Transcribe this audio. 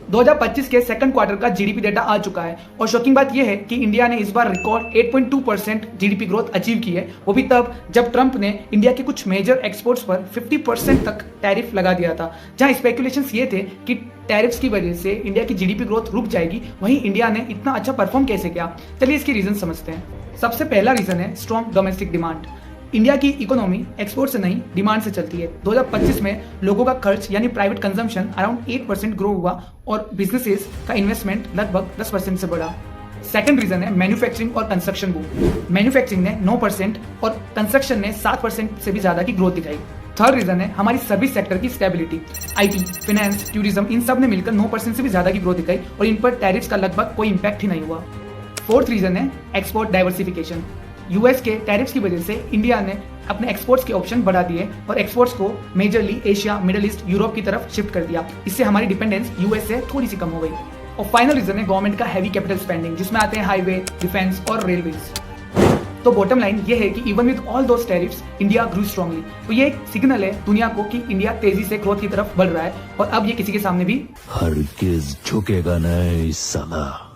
2025 के second quarter का GDP data आ चुका है और शॉकिंग बात यह है कि इंडिया ने इस बार रिकॉर्ड 8.2% जीडीपी ग्रोथ अचीव की है, वो भी तब जब ट्रंप ने इंडिया के कुछ मेजर एक्सपोर्ट्स पर 50% तक टैरिफ लगा दिया था। जहां स्पेकुलेशंस ये थे कि टैरिफ्स की वजह से इंडिया की जीडीपी ग्रोथ रुक जाएगी, वहीं इंडिया ने इतना अच्छा परफॉर्म कैसे किया। चलिए इसके रीजन समझते हैं। सबसे पहला रीजन है स्ट्रॉन्ग डोमेस्टिक डिमांड। इंडिया की इकोनॉमी एक्सपोर्ट से नहीं डिमांड से चलती है। 2025 में लोगों का खर्च यानी प्राइवेट कंजम्पशन अराउंड 8% ग्रो हुआ और बिजनेसेस का इन्वेस्टमेंट लगभग 10% से बढ़ा। सेकंड रीजन है मैन्युफैक्चरिंग और कंस्ट्रक्शन बूम। मैन्युफैक्चरिंग ने 9% और कंस्ट्रक्शन ने 7% से भी ज्यादा की ग्रोथ दिखाई। थर्ड रीजन है हमारी सर्विस सेक्टर की stability. IT, finance, tourism in सब ने मिलकर 9% से भी ज्यादा की ग्रोथ दिखाई और इन पर टैरिफ्स का लगभग कोई इंपैक्ट ही नहीं हुआ। फोर्थ रीजन है एक्सपोर्ट डाइवर्सिफिकेशन। यूएस के टैरिफ्स की वजह से इंडिया ने अपने एक्सपोर्ट्स के ऑप्शन बढ़ा दिए और एक्सपोर्ट्स को majorly Asia, middle east, Europe की तरफ शिफ्ट कर दिया। इससे हमारी डिपेंडेंस यूएस से थोड़ी सी कम हो गई। और फाइनल रीजन है गवर्नमेंट का हैवी कैपिटल स्पेंडिंग, जिसमें आते हैं हाईवे, डिफेंस और रेलवेज। तो बॉटम लाइन ये है कि even with all those tariffs India grew strongly. तो ये एक सिग्नल है दुनिया को कि इंडिया तेजी से ग्रोथ की तरफ बढ़ रहा है और अब ये किसी के सामने भी हरगिज झुकेगा नहीं साला।